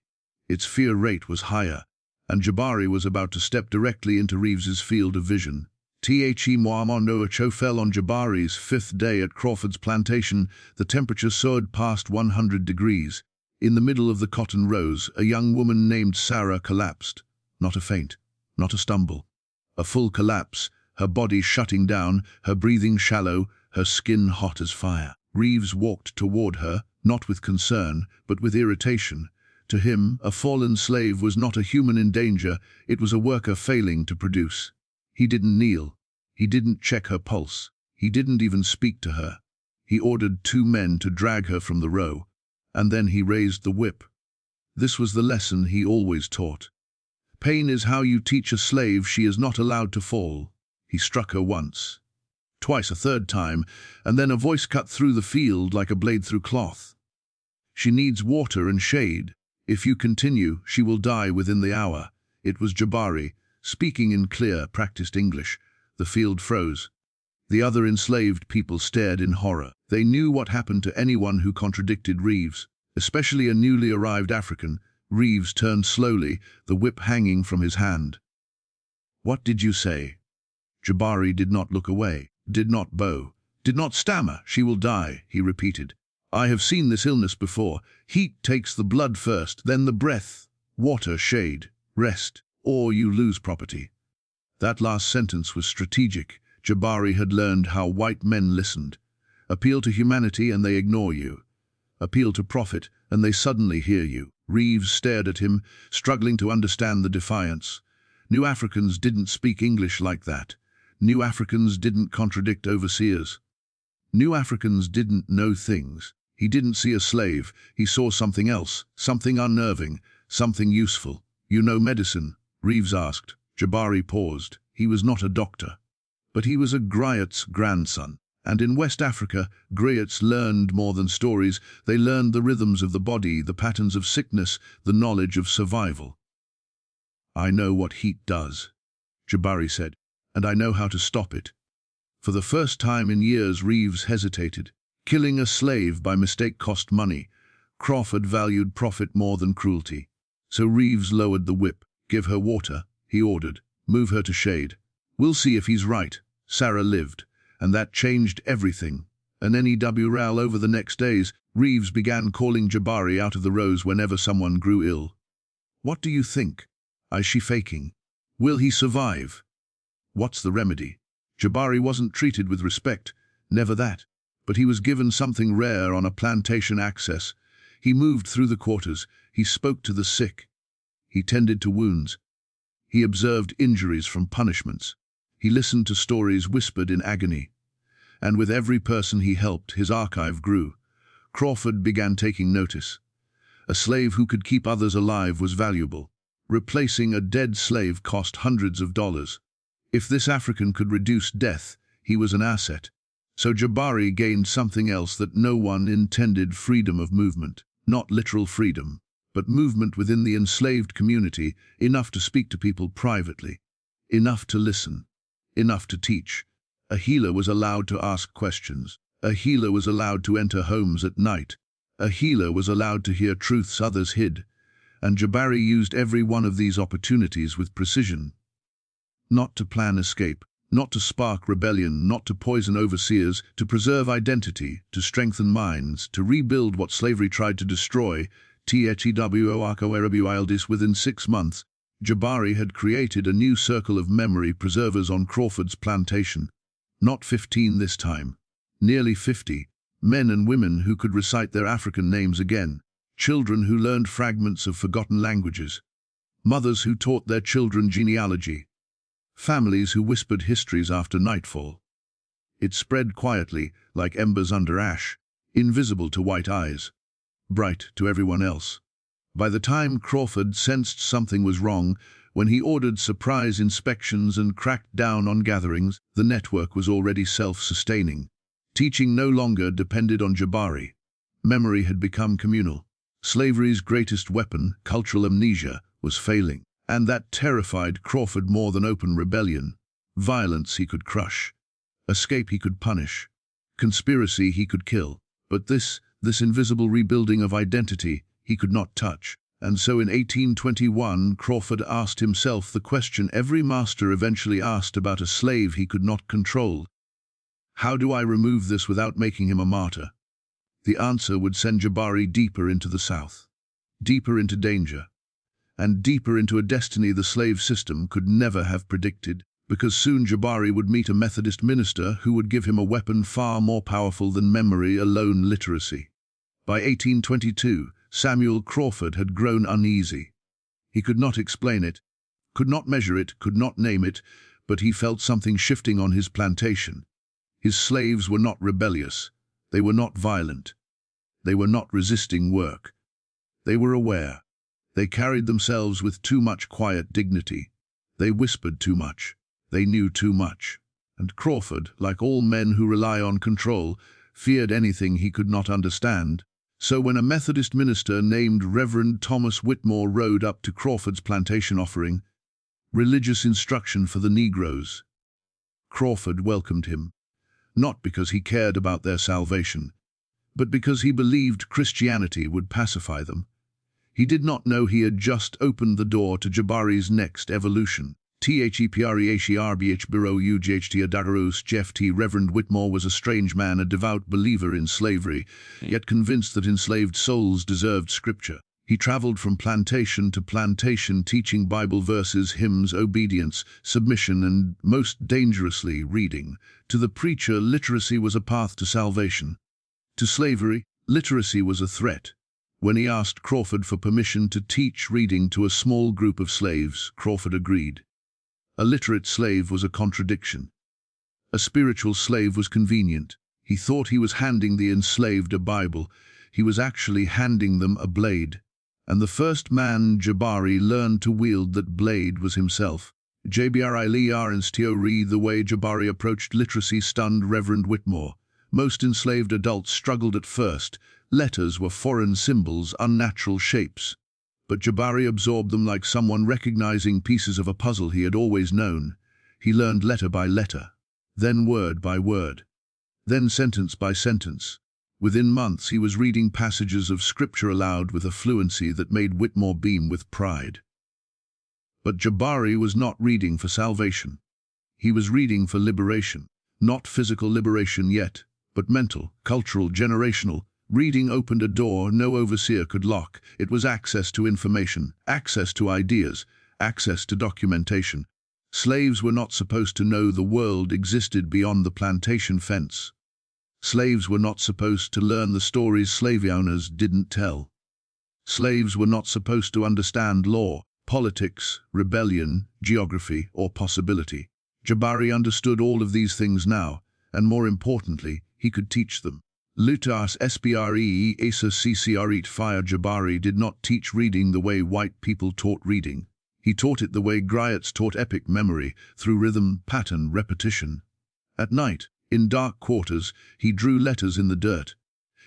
Its fear rate was higher, and Jabari was about to step directly into Reeves's field of vision. The Moamono fell on Jabari's 5th day at Crawford's plantation. The temperature soared past 100 degrees. In the middle of the cotton rows, a young woman named Sarah collapsed. Not a faint, not a stumble. A full collapse, her body shutting down, her breathing shallow, her skin hot as fire. Reeves walked toward her, not with concern, but with irritation. To him, a fallen slave was not a human in danger, it was a worker failing to produce. He didn't kneel. He didn't check her pulse. He didn't even speak to her. He ordered 2 men to drag her from the row, and then he raised the whip. This was the lesson he always taught. Pain is how you teach a slave she is not allowed to fall. He struck her once, twice, a 3rd time, and then a voice cut through the field like a blade through cloth. She needs water and shade. If you continue, she will die within the hour. It was Jabari, speaking in clear, practiced English. The field froze. The other enslaved people stared in horror. They knew what happened to anyone who contradicted Reeves, especially a newly arrived African. Reeves turned slowly, the whip hanging from his hand. "What did you say?" Jabari did not look away, did not bow, did not stammer. "She will die," he repeated. "I have seen this illness before. Heat takes the blood first, then the breath. Water, shade, rest, or you lose property." That last sentence was strategic. Jabari had learned how white men listened. Appeal to humanity and they ignore you. Appeal to profit and they suddenly hear you. Reeves stared at him, struggling to understand the defiance. New Africans didn't speak English like that. New Africans didn't contradict overseers. New Africans didn't know things. He didn't see a slave. He saw something else, something unnerving, something useful. "You know medicine?" Reeves asked. Jabari paused. He was not a doctor, but he was a griot's grandson. And in West Africa, griots learned more than stories. They learned the rhythms of the body, the patterns of sickness, the knowledge of survival. "I know what heat does," Jabari said, "and I know how to stop it." For the first time in years, Reeves hesitated. Killing a slave by mistake cost money. Crawford valued profit more than cruelty. So Reeves lowered the whip. "Give her water," he ordered. "Move her to shade. We'll see if he's right." Sarah lived, and that changed everything. An NEWRAL over the next days, Reeves began calling Jabari out of the rows whenever someone grew ill. "What do you think? Is she faking? Will he survive? What's the remedy?" Jabari wasn't treated with respect, never that. But he was given something rare on a plantation access. He moved through the quarters. He spoke to the sick. He tended to wounds. He observed injuries from punishments. He listened to stories whispered in agony. And with every person he helped, his archive grew. Crawford began taking notice. A slave who could keep others alive was valuable. Replacing a dead slave cost hundreds of dollars. If this African could reduce death, he was an asset. So Jabari gained something else that no one intended: freedom of movement. Not literal freedom, but movement within the enslaved community, enough to speak to people privately, enough to listen, enough to teach. A healer was allowed to ask questions. A healer was allowed to enter homes at night. A healer was allowed to hear truths others hid, and Jabari used every one of these opportunities with precision. Not to plan escape, not to spark rebellion, not to poison overseers, to preserve identity, to strengthen minds, to rebuild what slavery tried to destroy. Within 6 months, Jabari had created a new circle of memory preservers on Crawford's plantation. Not 15 this time, nearly 50, men and women who could recite their African names again, children who learned fragments of forgotten languages, mothers who taught their children genealogy, families who whispered histories after nightfall. It spread quietly, like embers under ash, invisible to white eyes, bright to everyone else. By the time Crawford sensed something was wrong, when he ordered surprise inspections and cracked down on gatherings, the network was already self-sustaining. Teaching no longer depended on Jabari. Memory had become communal. Slavery's greatest weapon, cultural amnesia, was failing. And that terrified Crawford more than open rebellion. Violence he could crush. Escape he could punish. Conspiracy he could kill. But this invisible rebuilding of identity, he could not touch. And so in 1821, Crawford asked himself the question every master eventually asked about a slave he could not control. How do I remove this without making him a martyr? The answer would send Jabari deeper into the South, deeper into danger, and deeper into a destiny the slave system could never have predicted, because soon Jabari would meet a Methodist minister who would give him a weapon far more powerful than memory alone: literacy. By 1822, Samuel Crawford had grown uneasy. He could not explain it, could not measure it, could not name it, but he felt something shifting on his plantation. His slaves were not rebellious, they were not violent, they were not resisting work. They were aware. They carried themselves with too much quiet dignity. They whispered too much. They knew too much. And Crawford, like all men who rely on control, feared anything he could not understand. So when a Methodist minister named Reverend Thomas Whitmore rode up to Crawford's plantation offering religious instruction for the Negroes, Crawford welcomed him, not because he cared about their salvation, but because he believed Christianity would pacify them. He did not know he had just opened the door to Jabari's next evolution. Reverend Whitmore was a strange man, a devout believer in slavery, yet convinced that enslaved souls deserved scripture. He traveled from plantation to plantation teaching Bible verses, hymns, obedience, submission, and, most dangerously, reading. To the preacher, literacy was a path to salvation. To slavery, literacy was a threat. When he asked Crawford for permission to teach reading to a small group of slaves, Crawford agreed. A literate slave was a contradiction. A spiritual slave was convenient. He thought he was handing the enslaved a Bible. He was actually handing them a blade. And the first man Jabari learned to wield that blade was himself. The way Jabari approached literacy stunned Reverend Whitmore. Most enslaved adults struggled at first. Letters were foreign symbols, unnatural shapes. But Jabari absorbed them like someone recognizing pieces of a puzzle he had always known. He learned letter by letter, then word by word, then sentence by sentence. Within months he was reading passages of scripture aloud with a fluency that made Whitmore beam with pride. But Jabari was not reading for salvation. He was reading for liberation. Not physical liberation yet, but mental, cultural, generational. Reading opened a door no overseer could lock. It was access to information, access to ideas, access to documentation. Slaves were not supposed to know the world existed beyond the plantation fence. Slaves were not supposed to learn the stories slave owners didn't tell. Slaves were not supposed to understand law, politics, rebellion, geography, or possibility. Jabari understood all of these things now, and more importantly, he could teach them. Lutas Spree Asa Ccret Fire. Jabari did not teach reading the way white people taught reading. He taught it the way griots taught epic memory, through rhythm, pattern, repetition. At night, in dark quarters, he drew letters in the dirt.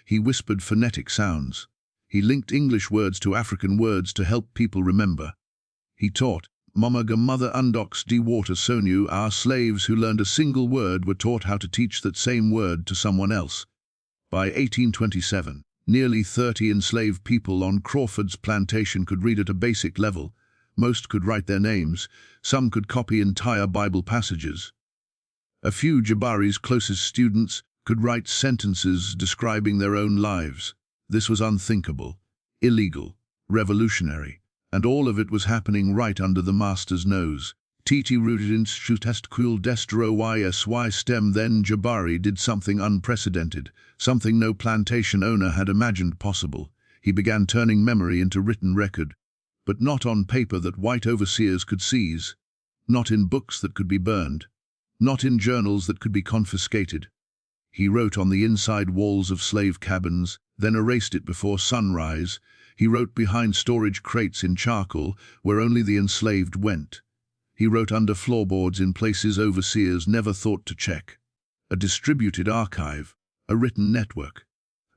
He whispered phonetic sounds. He linked English words to African words to help people remember. He taught, Momaga mother undox de water sonu. Our slaves who learned a single word were taught how to teach that same word to someone else. By 1827, Nearly 30 enslaved people on Crawford's plantation could read at a basic level. Most could write their names. Some could copy entire Bible passages. A few Jabari's closest students could write sentences describing their own lives. This was unthinkable, illegal, revolutionary, and all of it was happening right under the master's nose. Titi rooted in cool destro ysy stem. Then Jabari did something unprecedented, something no plantation owner had imagined possible. He began turning memory into written record, but not on paper that white overseers could seize, not in books that could be burned, not in journals that could be confiscated. He wrote on the inside walls of slave cabins, then erased it before sunrise. He wrote behind storage crates in charcoal, where only the enslaved went. He wrote under floorboards in places overseers never thought to check. A distributed archive, a written network,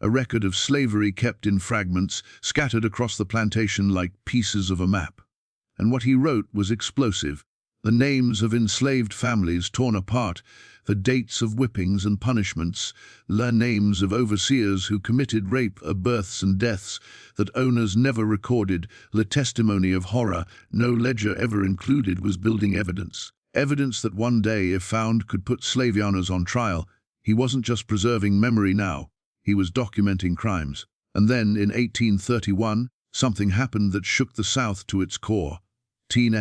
a record of slavery kept in fragments, scattered across the plantation like pieces of a map. And what he wrote was explosive. The names of enslaved families torn apart, the dates of whippings and punishments, the names of overseers who committed rape, births and deaths that owners never recorded, the testimony of horror no ledger ever included was building evidence. Evidence that one day, if found, could put slave owners on trial. He wasn't just preserving memory now, he was documenting crimes. And then, in 1831, something happened that shook the South to its core. When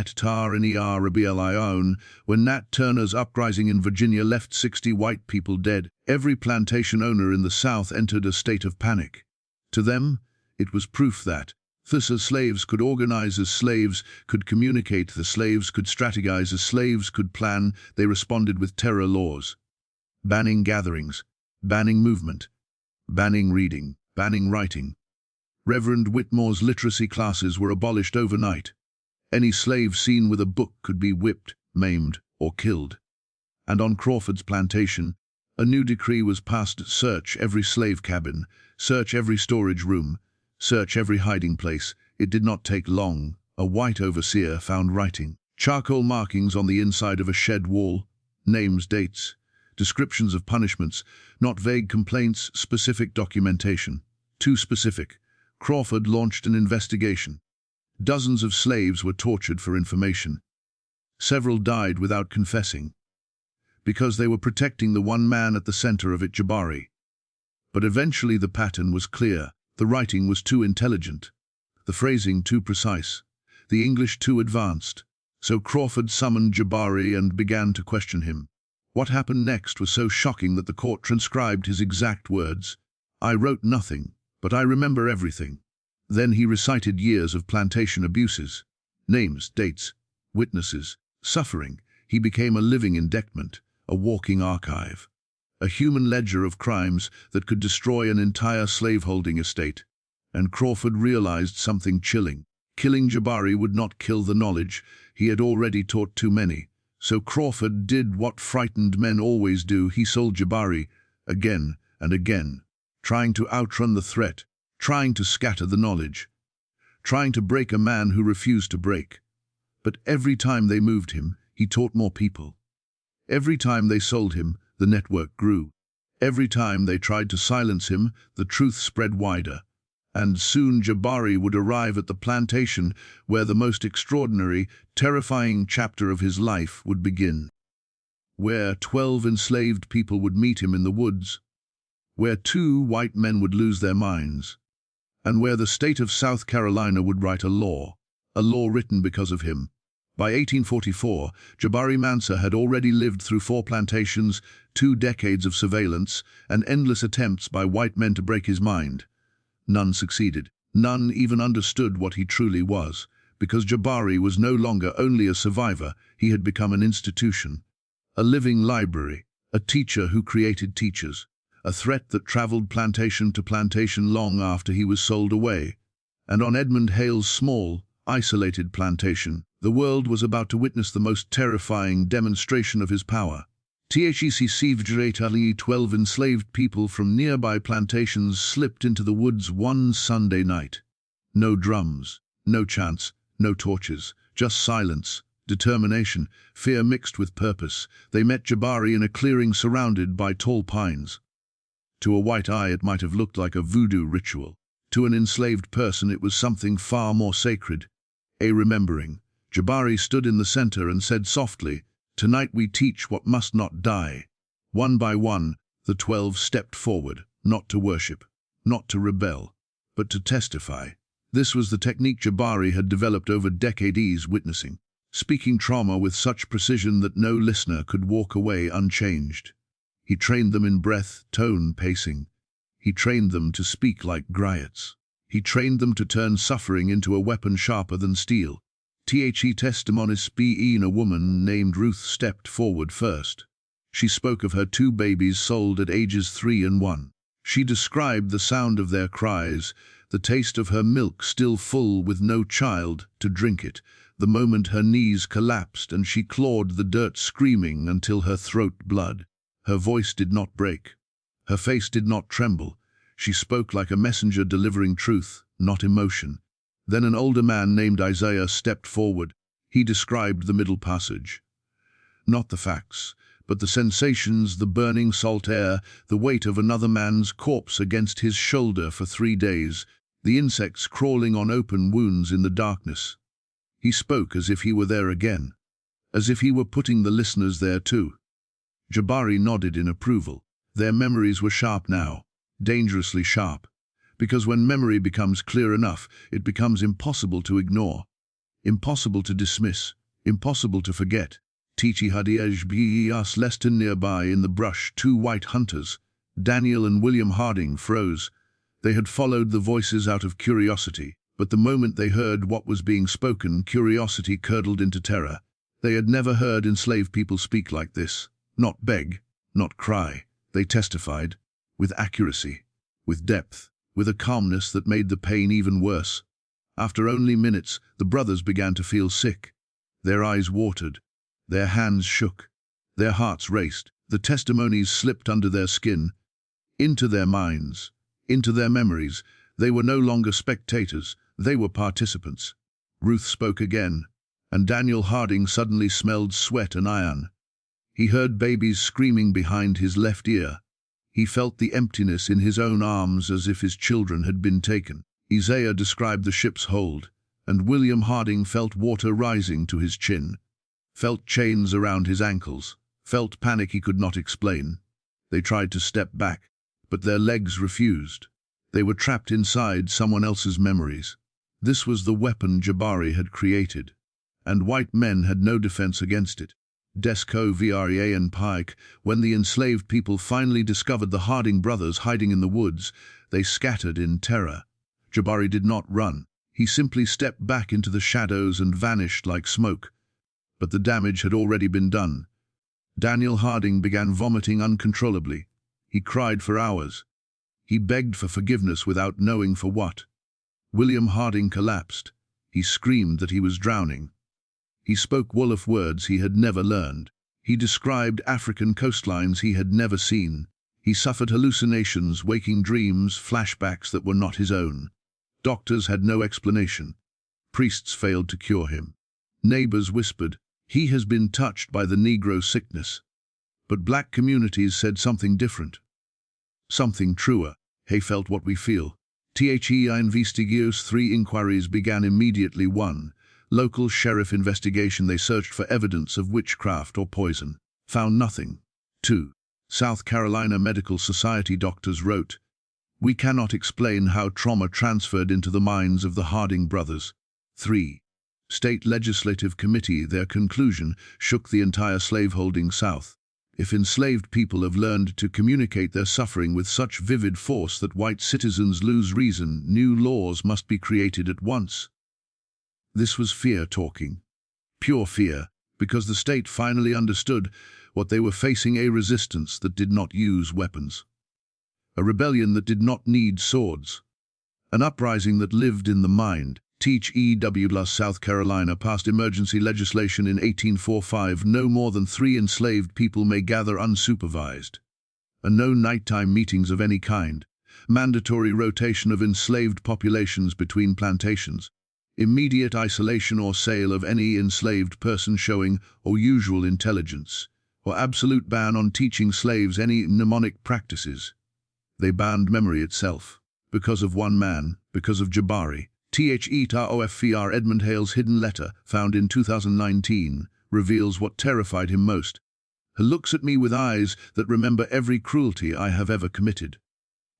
Nat Turner's uprising in Virginia left 60 white people dead, every plantation owner in the South entered a state of panic. To them, it was proof that the slaves could organize as slaves, could communicate, the slaves could strategize as slaves, could plan. They responded with terror laws. Banning gatherings, banning movement, banning reading, banning writing. Reverend Whitmore's literacy classes were abolished overnight. Any slave seen with a book could be whipped, maimed, or killed. And on Crawford's plantation, a new decree was passed: search every slave cabin, search every storage room, search every hiding place. It did not take long. A white overseer found writing, charcoal markings on the inside of a shed wall, names, dates, descriptions of punishments, not vague complaints, specific documentation. Too specific. Crawford launched an investigation. Dozens of slaves were tortured for information. Several died without confessing, because they were protecting the one man at the center of it, Jabari. But eventually the pattern was clear. The writing was too intelligent, the phrasing too precise, the English too advanced. So Crawford summoned Jabari and began to question him. What happened next was so shocking that the court transcribed his exact words. "I wrote nothing, but I remember everything." Then he recited years of plantation abuses, names, dates, witnesses, suffering. He became a living indictment, a walking archive, a human ledger of crimes that could destroy an entire slaveholding estate. And Crawford realized something chilling. Killing Jabari would not kill the knowledge. He had already taught too many. So Crawford did what frightened men always do. He sold Jabari again and again, trying to outrun the threat, trying to scatter the knowledge, trying to break a man who refused to break. But every time they moved him, he taught more people. Every time they sold him, the network grew. Every time they tried to silence him, the truth spread wider. And soon Jabari would arrive at the plantation where the most extraordinary, terrifying chapter of his life would begin. Where 12 enslaved people would meet him in the woods. Where 2 white men would lose their minds. And where the state of South Carolina would write a law written because of him. By 1844, Jabari Mansa had already lived through 4 plantations, 2 decades of surveillance, and endless attempts by white men to break his mind. None succeeded. None even understood what he truly was, because Jabari was no longer only a survivor, he had become an institution. A living library, a teacher who created teachers. A threat that traveled plantation to plantation long after he was sold away. And on Edmund Hale's small, isolated plantation, the world was about to witness the most terrifying demonstration of his power. 12 enslaved people from nearby plantations slipped into the woods one Sunday night. No drums, no chants, no torches, just silence, determination, fear mixed with purpose. They met Jabari in a clearing surrounded by tall pines. To a white eye it might have looked like a voodoo ritual. To an enslaved person it was something far more sacred, a remembering. Jabari stood in the center and said softly, "Tonight we teach what must not die." One by one, the 12 stepped forward, not to worship, not to rebel, but to testify. This was the technique Jabari had developed over decades witnessing, speaking trauma with such precision that no listener could walk away unchanged. He trained them in breath, tone, pacing. He trained them to speak like griots. He trained them to turn suffering into a weapon sharper than steel. The testimonis being a woman named Ruth stepped forward first. She spoke of her 2 babies sold at ages 3 and 1. She described the sound of their cries, the taste of her milk still full with no child to drink it, the moment her knees collapsed and she clawed the dirt screaming until her throat bled. Her voice did not break. Her face did not tremble. She spoke like a messenger delivering truth, not emotion. Then an older man named Isaiah stepped forward. He described the middle passage. Not the facts, but the sensations, the burning salt air, the weight of another man's corpse against his shoulder for 3 days, the insects crawling on open wounds in the darkness. He spoke as if he were there again, as if he were putting the listeners there too. Jabari nodded in approval. Their memories were sharp now, dangerously sharp, because when memory becomes clear enough, it becomes impossible to ignore, impossible to dismiss, impossible to forget. Tichi Hadiej Beas Leston nearby in the brush, 2 white hunters, Daniel and William Harding, froze. They had followed the voices out of curiosity, but the moment they heard what was being spoken, curiosity curdled into terror. They had never heard enslaved people speak like this, not beg, not cry. They testified, with accuracy, with depth, with a calmness that made the pain even worse. After only minutes, the brothers began to feel sick. Their eyes watered, their hands shook, their hearts raced. The testimonies slipped under their skin, into their minds, into their memories. They were no longer spectators, they were participants. Ruth spoke again, and Daniel Harding suddenly smelled sweat and iron. He heard babies screaming behind his left ear. He felt the emptiness in his own arms as if his children had been taken. Isaiah described the ship's hold, and William Harding felt water rising to his chin, felt chains around his ankles, felt panic he could not explain. They tried to step back, but their legs refused. They were trapped inside someone else's memories. This was the weapon Jabari had created, and white men had no defense against it. Desco Vrea and Pike, when the enslaved people finally discovered the Harding brothers hiding in the woods, they scattered in terror. Jabari did not run. He simply stepped back into the shadows and vanished like smoke. But the damage had already been done. Daniel Harding began vomiting uncontrollably. He cried for hours. He begged for forgiveness without knowing for what. William Harding collapsed. He screamed that he was drowning. He spoke Wolof words he had never learned. He described African coastlines he had never seen. He suffered hallucinations, waking dreams, flashbacks that were not his own. Doctors had no explanation. Priests failed to cure him. Neighbors whispered, "He has been touched by the Negro sickness." But black communities said something different. Something truer. He felt what we feel. The investigios 3 inquiries began immediately. 1. Local sheriff investigation. They searched for evidence of witchcraft or poison. Found nothing. 2. South Carolina Medical Society doctors wrote, "We cannot explain how trauma transferred into the minds of the Harding brothers." 3. State Legislative Committee. Their conclusion shook the entire slaveholding South. If enslaved people have learned to communicate their suffering with such vivid force that white citizens lose reason, new laws must be created at once. This was fear talking. Pure fear, because the state finally understood what they were facing: a resistance that did not use weapons. A rebellion that did not need swords. An uprising that lived in the mind. Teach EW South Carolina passed emergency legislation in 1845. No more than 3 enslaved people may gather unsupervised. And no nighttime meetings of any kind. Mandatory rotation of enslaved populations between plantations. Immediate isolation or sale of any enslaved person showing or usual intelligence, or absolute ban on teaching slaves any mnemonic practices. They banned memory itself. Because of one man, because of Jabari. THETAOFR Edmund Hale's hidden letter, found in 2019, reveals what terrified him most. He looks at me with eyes that remember every cruelty I have ever committed.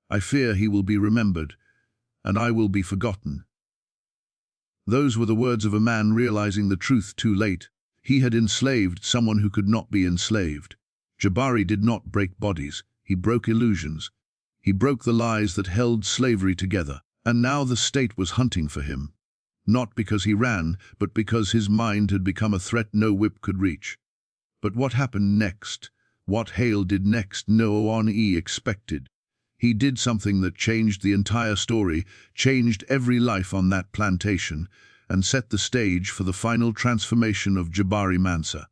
I fear he will be remembered, and I will be forgotten. Those were the words of a man realizing the truth too late. He had enslaved someone who could not be enslaved. Jabari did not break bodies, he broke illusions. He broke the lies that held slavery together, and now the state was hunting for him. Not because he ran, but because his mind had become a threat no whip could reach. But what happened next? What Hale did next, no one expected. He did something that changed the entire story, changed every life on that plantation, and set the stage for the final transformation of Jabari Mansa.